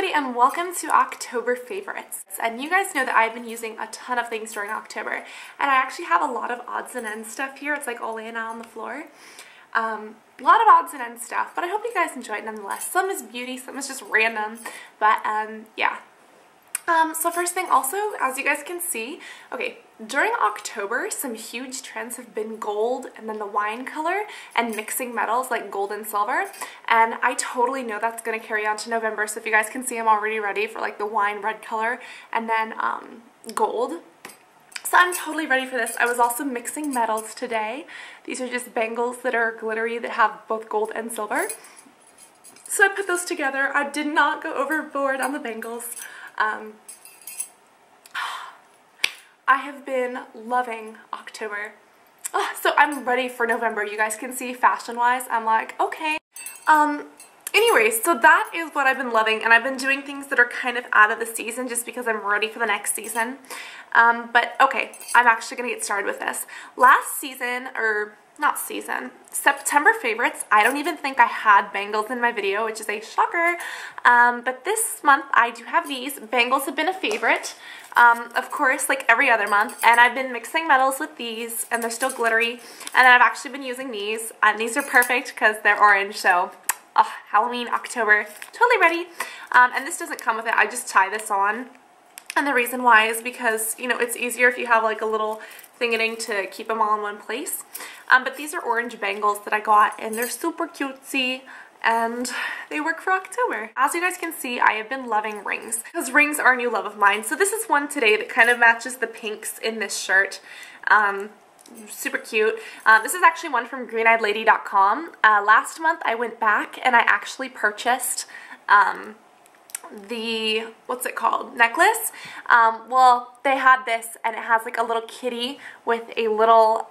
everybody and welcome to October favorites. And you guys know that I've been using a ton of things during October, and I actually have a lot of odds and ends stuff here. It's like all laying out on the floor. A lot of odds and ends stuff, but I hope you guys enjoy it nonetheless. Some is beauty, some is just random, but yeah. So first thing also, as you guys can see, okay, during October, some huge trends have been gold and then the wine color and mixing metals like gold and silver. And I totally know that's going to carry on to November. So if you guys can see, I'm already ready for like the wine red color and then gold. So I'm totally ready for this. I was also mixing metals today. These are just bangles that are glittery that have both gold and silver. So I put those together. I did not go overboard on the bangles. I have been loving October. Oh, so I'm ready for November. You guys can see fashion-wise, I'm like, okay. Anyways, so that is what I've been loving, and I've been doing things that are kind of out of the season just because I'm ready for the next season. But okay, I'm actually gonna get started with this. Last season, or not season, September favorites, I don't even think I had bangles in my video, which is a shocker. But this month I do have these. Bangles have been a favorite, of course, like every other month, and I've been mixing metals with these, and they're still glittery, and then I've actually been using these, and these are perfect because they're orange, so Halloween, October, totally ready. And this doesn't come with it, I just tie this on. And the reason why is because, you know, it's easier if you have like a little thingating to keep them all in one place. But these are orange bangles that I got, and they're super cutesy, and they work for October. As you guys can see, I have been loving rings, because rings are a new love of mine. So this is one today that kind of matches the pinks in this shirt. Super cute. This is actually one from greeneyedlady.com. Last month I went back and I actually purchased the, what's it called, necklace. Well, they had this, and it has like a little kitty with a little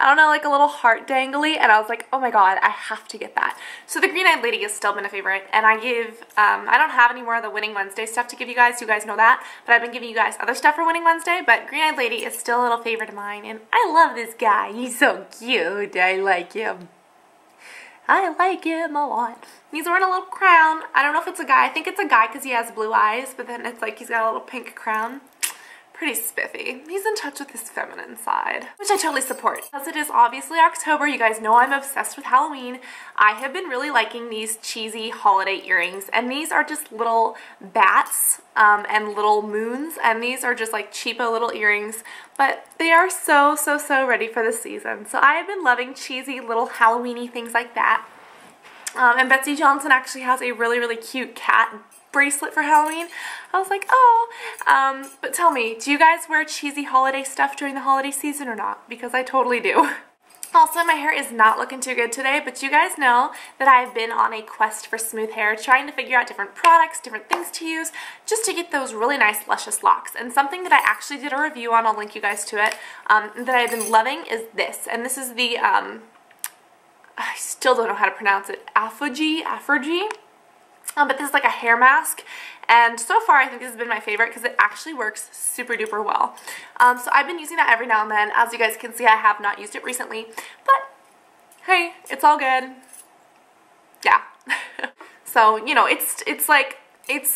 I don't know, like a little heart dangly, and I was like, oh my god, I have to get that. So the Green Eyed Lady has still been a favorite, and I give, I don't have any more of the Winning Wednesday stuff to give you guys know that, but I've been giving you guys other stuff for Winning Wednesday, but Green Eyed Lady is still a little favorite of mine, and I love this guy. He's so cute. I like him. I like him a lot. He's wearing a little crown. I don't know if it's a guy. I think it's a guy because he has blue eyes, but then it's like he's got a little pink crown. Pretty spiffy. He's in touch with his feminine side, which I totally support. As it is obviously October, you guys know I'm obsessed with Halloween. I have been really liking these cheesy holiday earrings, and these are just little bats and little moons, and these are just like cheapo little earrings, but they are so ready for the season. So I have been loving cheesy little Halloween-y things like that. And Betsy Johnson actually has a really cute cat bracelet for Halloween. I was like, oh. But tell me, do you guys wear cheesy holiday stuff during the holiday season or not? Because I totally do. Also, my hair is not looking too good today, but you guys know that I've been on a quest for smooth hair, trying to figure out different products, different things to use, just to get those really nice, luscious locks. And something that I actually did a review on, I'll link you guys to it, that I've been loving is this. And this is the, I still don't know how to pronounce it, Afuji. But this is like a hair mask, and so far I think this has been my favorite because it actually works super duper well. So I've been using that every now and then. As you guys can see, I have not used it recently, but hey, it's all good. Yeah. So, you know, it's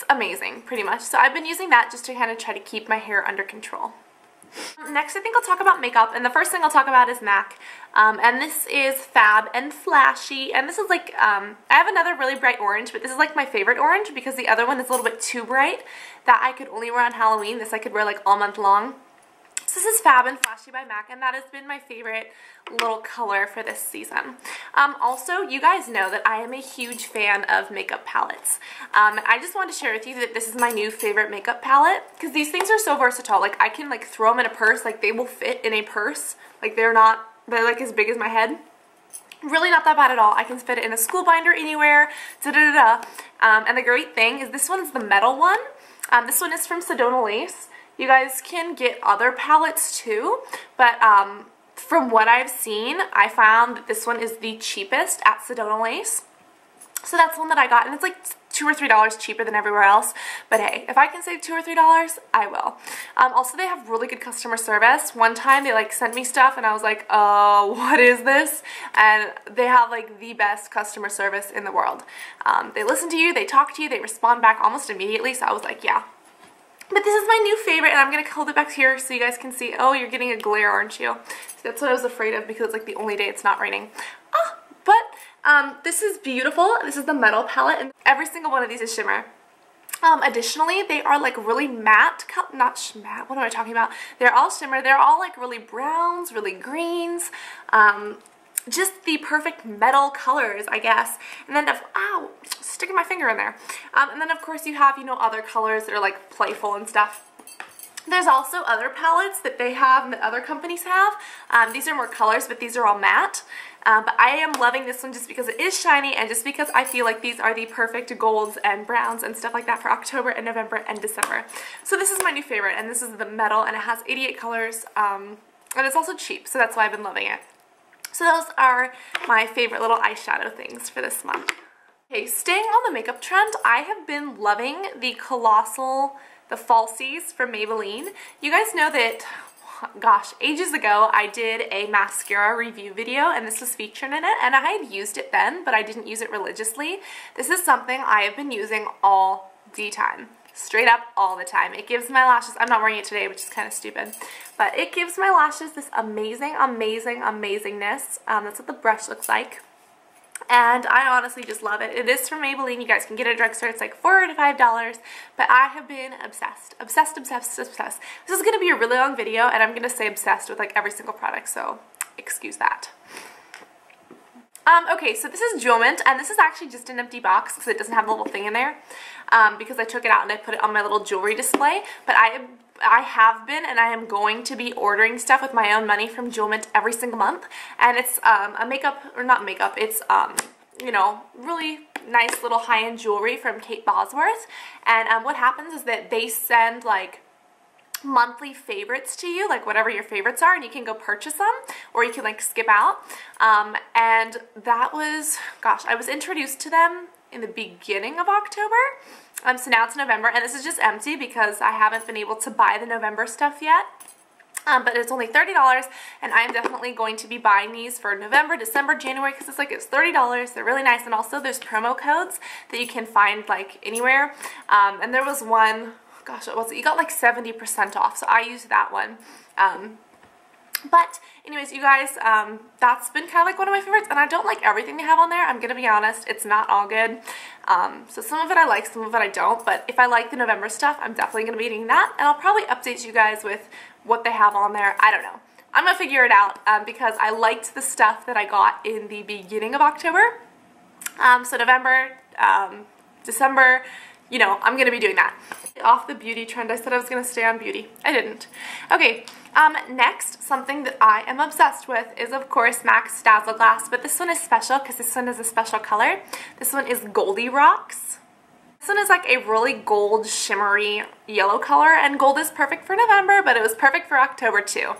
amazing pretty much. So I've been using that just to kind of try to keep my hair under control. Next, I think I'll talk about makeup, and the first thing I'll talk about is MAC, and this is Fab and Flashy, and this is like, I have another really bright orange, but this is like my favorite orange because the other one is a little bit too bright. That I could only wear on Halloween. This I could wear like all month long. So this is Fab and Flashy by MAC, and that has been my favorite little color for this season. Also, you guys know that I am a huge fan of makeup palettes. I just wanted to share with you that this is my new favorite makeup palette, because these things are so versatile. Like, I can like throw them in a purse, like they will fit in a purse. Like they're like as big as my head. Really not that bad at all. I can fit it in a school binder anywhere, and the great thing is this one's the metal one. This one is from Sedona Lace. You guys can get other palettes too, but from what I've seen, I found that this one is the cheapest at Sedona Lace. So that's one that I got, and it's like $2 or $3 cheaper than everywhere else. But hey, if I can save $2 or $3, I will. Also, they have really good customer service. One time they like sent me stuff and I was like, oh, what is this? And they have like the best customer service in the world. They listen to you, they talk to you, they respond back almost immediately. So I was like, yeah. But this is my new favorite, and I'm going to hold it back here so you guys can see. Oh, you're getting a glare, aren't you? So that's what I was afraid of because it's like the only day it's not raining. Oh, but this is beautiful. This is the metal palette, and every single one of these is shimmer. Additionally, they are like really matte, not matte, what am I talking about? They're all shimmer. They're all like really browns, really greens, just the perfect metal colors, I guess. And then, ow, sticking my finger in there. And then of course you have, you know, other colors that are like playful and stuff. There's also other palettes that they have and that other companies have. These are more colors, but these are all matte. But I am loving this one just because it is shiny and just because I feel like these are the perfect golds and browns and stuff like that for October and November and December. So this is my new favorite, and this is the metal, and it has 88 colors, and it's also cheap, so that's why I've been loving it. So those are my favorite little eyeshadow things for this month. Okay, staying on the makeup trend, I have been loving the Falsies from Maybelline. You guys know that, gosh, ages ago I did a mascara review video and this was featured in it, and I had used it then, but I didn't use it religiously. This is something I have been using all the time. Straight up all the time. It gives my lashes, I'm not wearing it today, which is kind of stupid, but it gives my lashes this amazing, amazing, amazingness. That's what the brush looks like. And I honestly just love it. It is from Maybelline. You guys can get it at a drugstore. It's like $4 to $5, but I have been obsessed. Obsessed, obsessed, obsessed. This is going to be a really long video, and I'm going to say obsessed with like every single product, so excuse that. Okay, so this is Jewel Mint, and this is actually just an empty box because it doesn't have the little thing in there, because I took it out and I put it on my little jewelry display. But I have been and I am going to be ordering stuff with my own money from Jewel Mint every single month, and it's a makeup, or not makeup, it's you know, really nice little high-end jewelry from Kate Bosworth. And what happens is that they send like monthly favorites to you, like whatever your favorites are, and you can go purchase them, or you can like skip out. And that was, gosh, I was introduced to them in the beginning of October. So now it's November, and this is just empty because I haven't been able to buy the November stuff yet. But it's only $30, and I'm definitely going to be buying these for November, December, January, because it's $30. They're really nice, and also there's promo codes that you can find like anywhere. And there was one, gosh, what was it? You got like 70% off, so I used that one. But anyways, you guys, that's been kind of like one of my favorites, and I don't like everything they have on there. I'm going to be honest, it's not all good. So some of it I like, some of it I don't, but if I like the November stuff, I'm definitely going to be eating that, and I'll probably update you guys with what they have on there. I don't know. I'm going to figure it out, because I liked the stuff that I got in the beginning of October. So November, December, you know, I'm going to be doing that. Off the beauty trend, I said I was going to stay on beauty. I didn't. Okay, next, something that I am obsessed with is, of course, MAC's Dazzle Glass, but this one is special because this one is a special color. This one is Goldie Rocks. This one is like a really gold, shimmery yellow color, and gold is perfect for November, but it was perfect for October too.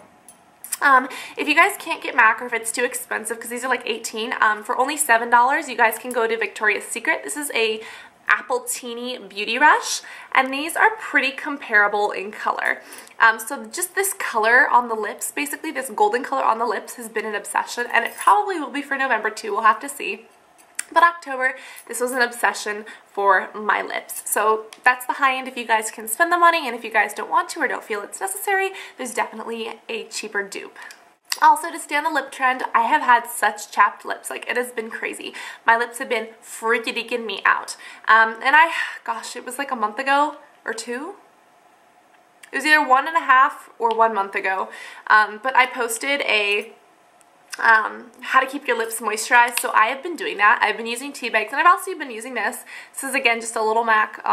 If you guys can't get MAC, or if it's too expensive, because these are like $18, for only $7, you guys can go to Victoria's Secret. This is a Apple Teeny Beauty Rush, and these are pretty comparable in color. So just this color on the lips, basically this golden color on the lips, has been an obsession, and it probably will be for November too, we'll have to see. But October, this was an obsession for my lips. So that's the high end if you guys can spend the money, and if you guys don't want to or don't feel it's necessary, there's definitely a cheaper dupe. Also, to stay on the lip trend, I have had such chapped lips. Like, it has been crazy. My lips have been freaking me out. And gosh, it was like a month ago or two. It was either 1.5 or 1 month ago. But I posted a how to keep your lips moisturized, so I have been doing that. I've been using tea bags, and I've also been using this. This is, again, just a little MAC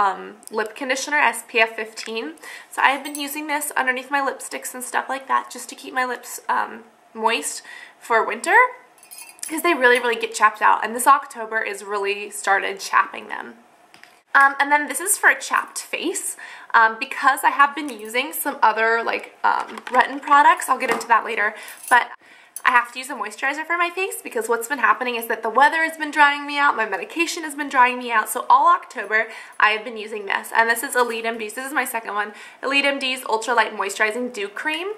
lip conditioner, SPF 15. So I have been using this underneath my lipsticks and stuff like that, just to keep my lips moist for winter, because they really get chapped out, and this October is really started chapping them. And then this is for a chapped face, because I have been using some other like retin products. I'll get into that later, but I have to use a moisturizer for my face because what's been happening is that the weather has been drying me out, my medication has been drying me out, so all October I have been using this, and this is Elite MD's, this is my second one, Elite MD's Ultra Light Moisturizing Dew Cream,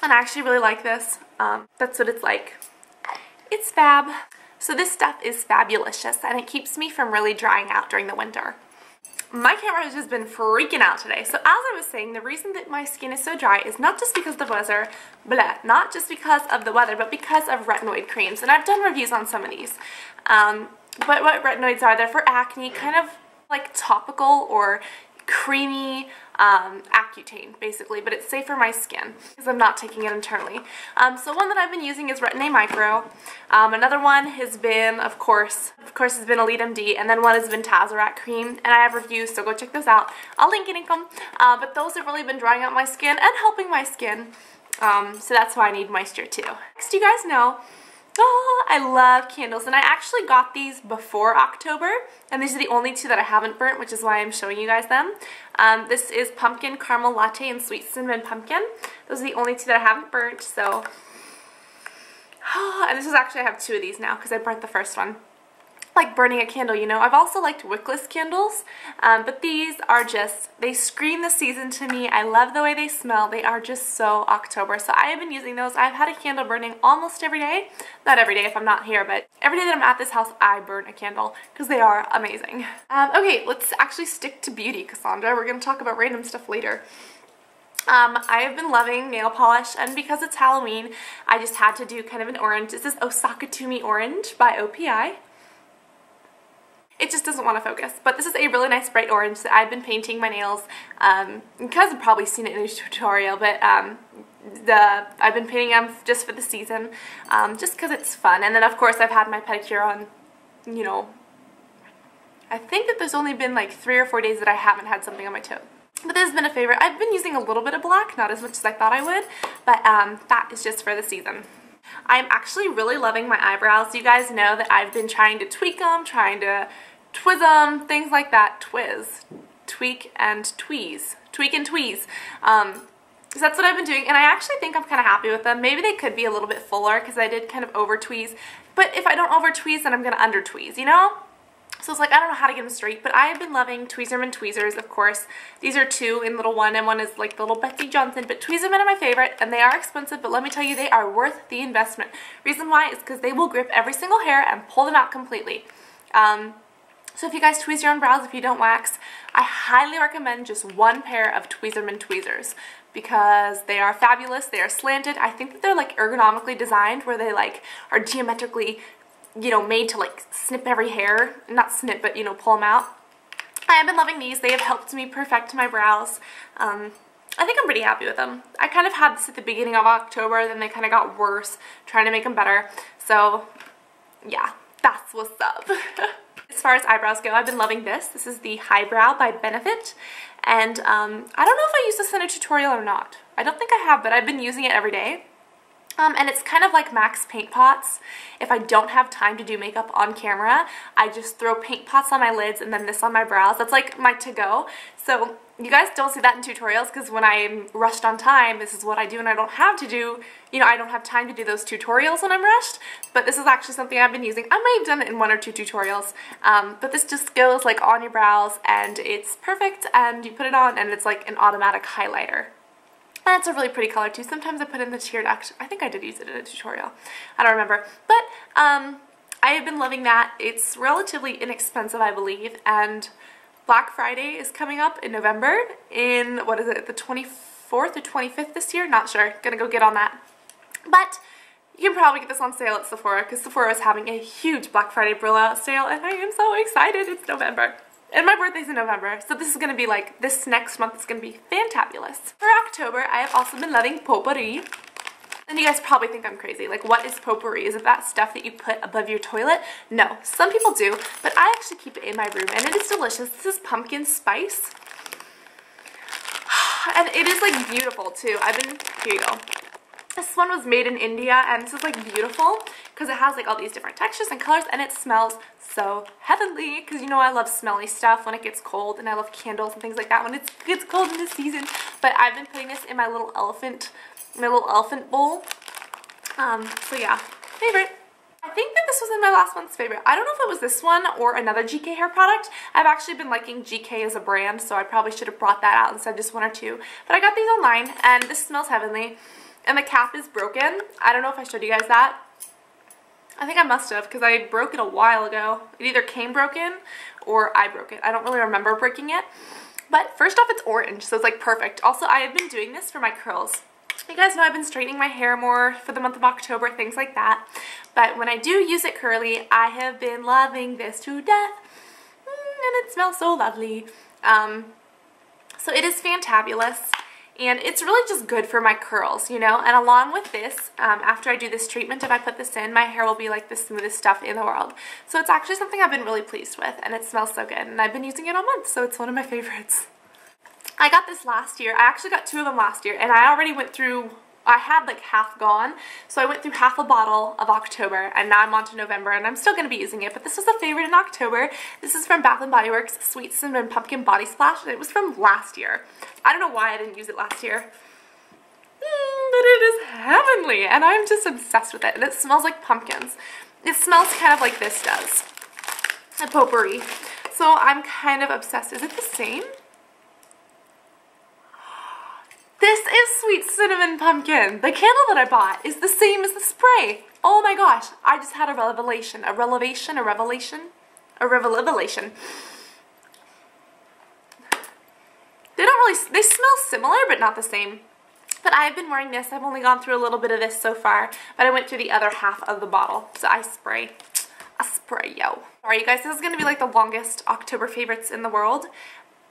and I actually really like this. That's what it's like. It's fab. So this stuff is fabulicious, and it keeps me from really drying out during the winter. My camera has just been freaking out today. So as I was saying, the reason that my skin is so dry is not just because of the weather, not just because of the weather, but because of retinoid creams. And I've done reviews on some of these. But what retinoids are, they're for acne, kind of like topical or creamy Accutane, basically, but it's safe for my skin because I'm not taking it internally. So one that I've been using is Retin-A Micro. Another one has been, of course, has been Elite MD, and then one has been Tazorac Cream, and I have reviews, so go check those out. I'll link them. But those have really been drying out my skin and helping my skin, so that's why I need moisture too. Next, you guys know, oh, I love candles, and I actually got these before October, and these are the only two that I haven't burnt, which is why I'm showing you guys them. This is Pumpkin Caramel Latte and Sweet Cinnamon Pumpkin. Those are the only two that I haven't burnt, so... and this is actually, I have two of these now, because I burnt the first one. Like burning a candle, you know. I've also liked wickless candles, but these are just, they scream the season to me. I love the way they smell. They are just so October. So I have been using those. I've had a candle burning almost every day. Not every day if I'm not here, but every day that I'm at this house, I burn a candle because they are amazing. Okay, let's actually stick to beauty, Cassandra. We're going to talk about random stuff later. I have been loving nail polish, and because it's Halloween, I just had to do kind of an orange. This is Osaka To Me Orange by OPI. It just doesn't want to focus, but this is a really nice bright orange that I've been painting my nails. You guys have probably seen it in a tutorial, but I've been painting them just for the season, just because it's fun. And then of course I've had my pedicure on, you know, I think that there's only been like 3 or 4 days that I haven't had something on my toe. But this has been a favorite. I've been using a little bit of black, not as much as I thought I would, but that is just for the season. I'm actually really loving my eyebrows. You guys know that I've been trying to tweak them, trying to twiz them, things like that. Tweak and tweeze. So that's what I've been doing, and I actually think I'm kind of happy with them. Maybe they could be a little bit fuller because I did kind of over tweeze, but if I don't over tweeze, then I'm going to under tweeze, you know? So it's like, I don't know how to get them straight, but I have been loving Tweezerman tweezers, of course. These are two in little one, and one is like the little Betsy Johnson, but Tweezerman are my favorite, and they are expensive, but let me tell you, they are worth the investment. Reason why is because they will grip every single hair and pull them out completely. So if you guys tweeze your own brows, if you don't wax, I highly recommend just one pair of Tweezerman tweezers because they are fabulous. They are slanted. I think that they're like ergonomically designed where they like are geometrically, you know, made to like snip every hair. Not snip, but you know, pull them out. I have been loving these. They have helped me perfect my brows. I think I'm pretty happy with them. I kind of had this at the beginning of October, then they kind of got worse, trying to make them better. So yeah, that's what's up. As far as eyebrows go, I've been loving this. This is the Highbrow by Benefit, and I don't know if I used this in a tutorial or not. I don't think I have, but I've been using it every day. And it's kind of like Max paint pots. If I don't have time to do makeup on camera, I just throw paint pots on my lids and then this on my brows. That's like my to-go. So you guys don't see that in tutorials because when I'm rushed on time, this is what I do, and I don't have to do, you know, I don't have time to do those tutorials when I'm rushed. But this is actually something I've been using. I might have done it in 1 or 2 tutorials. But this just goes like on your brows and it's perfect, and you put it on and it's like an automatic highlighter. And it's a really pretty color too. Sometimes I put in the tiered action. I think I did use it in a tutorial. I don't remember. But I have been loving that. It's relatively inexpensive, I believe. And Black Friday is coming up in November in, what is it, the 24th or 25th this year? Not sure. Gonna go get on that. But you can probably get this on sale at Sephora because Sephora is having a huge Black Friday blowout sale, and I am so excited. It's November. And my birthday's in November, so this is going to be like, this next month is going to be fantabulous. For October, I have also been loving potpourri. And you guys probably think I'm crazy. Like, what is potpourri? Is it that stuff that you put above your toilet? No, some people do, but I actually keep it in my room, and it is delicious. This is pumpkin spice. And it is like beautiful too. Here you go. This one was made in India, and this is like beautiful because it has like all these different textures and colors, and it smells so heavenly because you know I love smelly stuff when it gets cold, and I love candles and things like that when it gets cold in the season. But I've been putting this in my little elephant bowl, So yeah, favorite. I think that this was in my last month's favorite. I don't know if it was this one or another GK hair product. I've actually been liking GK as a brand, so I probably should have brought that out instead of just one or two. But I got these online, and this smells heavenly. And the cap is broken. I don't know if I showed you guys that. I think I must have, because I broke it a while ago. It either came broken or I broke it. I don't really remember breaking it. But first off, it's orange, so it's like perfect. Also, I have been doing this for my curls. You guys know I've been straightening my hair more for the month of October, things like that. But when I do use it curly, I have been loving this to death. And it smells so lovely. So it is fantabulous. And it's really just good for my curls, you know? And along with this, after I do this treatment, if I put this in, my hair will be like the smoothest stuff in the world. So it's actually something I've been really pleased with, and it smells so good. And I've been using it all month, so it's one of my favorites. I got this last year. I actually got two of them last year, and I already went through, I had like half gone, so I went through half a bottle of October, and now I'm on to November, and I'm still going to be using it, but this was a favorite in October. This is from Bath & Body Works Sweet Cinnamon Pumpkin Body Splash, and it was from last year. I don't know why I didn't use it last year, but it is heavenly, and I'm just obsessed with it, and it smells like pumpkins. It smells kind of like this does, a potpourri, so I'm kind of obsessed. Is it the same? This is Sweet Cinnamon Pumpkin. The candle that I bought is the same as the spray. Oh my gosh, I just had a revelation. A revelation? A revelation? A revelation. They don't really, they smell similar, but not the same. But I've been wearing this. I've only gone through a little bit of this so far, but I went through the other half of the bottle. So I spray, yo. Sorry you guys, this is gonna be like the longest October favorites in the world.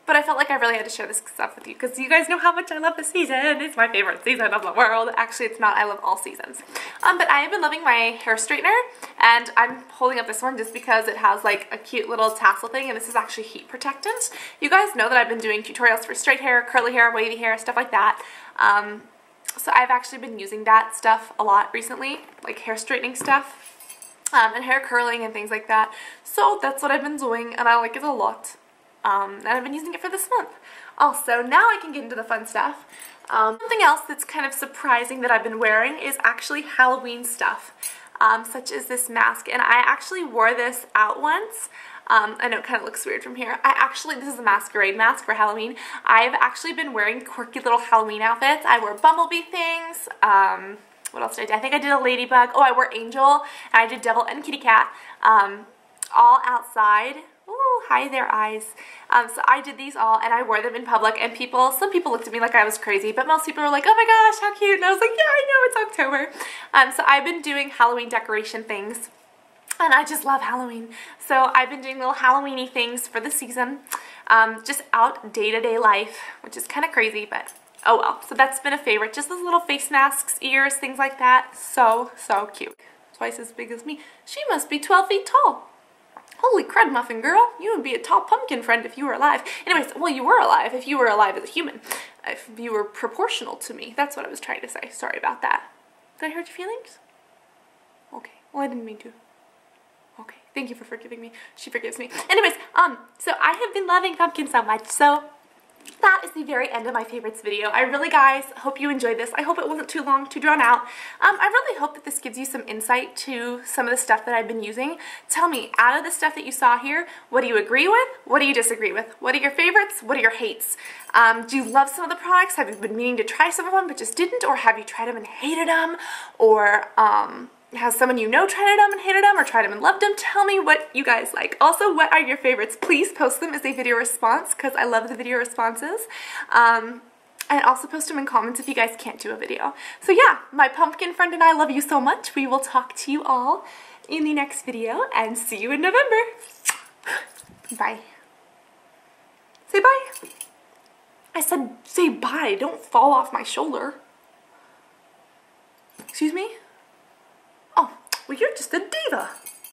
But I felt like I really had to share this stuff with you because you guys know how much I love this season. It's my favorite season of the world. Actually, it's not. I love all seasons. But I have been loving my hair straightener, and I'm holding up this one just because it has like a cute little tassel thing, and this is actually heat protectant. You guys know that I've been doing tutorials for straight hair, curly hair, wavy hair, stuff like that. So I've actually been using that stuff a lot recently, like hair straightening stuff, and hair curling and things like that. So that's what I've been doing, and I like it a lot. And I've been using it for this month. Also, now I can get into the fun stuff. Something else that's kind of surprising that I've been wearing is actually Halloween stuff, such as this mask. And I actually wore this out once. I know it kind of looks weird from here. This is a masquerade mask for Halloween. I've actually been wearing quirky little Halloween outfits. I wore bumblebee things. What else did I do? I think I did a ladybug. Oh, I wore angel. And I did devil and kitty cat. All outside. Ooh, hi there, eyes. So I did these all, and I wore them in public, and some people looked at me like I was crazy, but most people were like, oh my gosh, how cute, and I was like, yeah, I know, it's October. So I've been doing Halloween decoration things, and I just love Halloween. So I've been doing little Halloween-y things for the season, just out day-to-day life, which is kind of crazy, but oh well. So that's been a favorite, just those little face masks, ears, things like that. So, so cute. Twice as big as me. She must be 12 feet tall. Holy crud, muffin girl, you would be a tall pumpkin friend if you were alive. Anyways, well, you were alive if you were alive as a human. If you were proportional to me. That's what I was trying to say. Sorry about that. Did I hurt your feelings? Okay, well, I didn't mean to. Okay, thank you for forgiving me. She forgives me. Anyways, so I have been loving pumpkin so much, so that is the very end of my favorites video. I really, guys, hope you enjoyed this. I hope it wasn't too long, too drawn out. I really hope that this gives you some insight to some of the stuff that I've been using. Tell me, out of the stuff that you saw here, what do you agree with? What do you disagree with? What are your favorites? What are your hates? Do you love some of the products? Have you been meaning to try some of them but just didn't? Or have you tried them and hated them? Or, has someone you know tried them and hated them, or tried them and loved them? Tell me what you guys like. Also, what are your favorites? Please post them as a video response, because I love the video responses. And also post them in comments if you guys can't do a video. So yeah, my pumpkin friend and I love you so much. We will talk to you all in the next video, and see you in November. Bye. Say bye. I said say bye. Don't fall off my shoulder. Excuse me?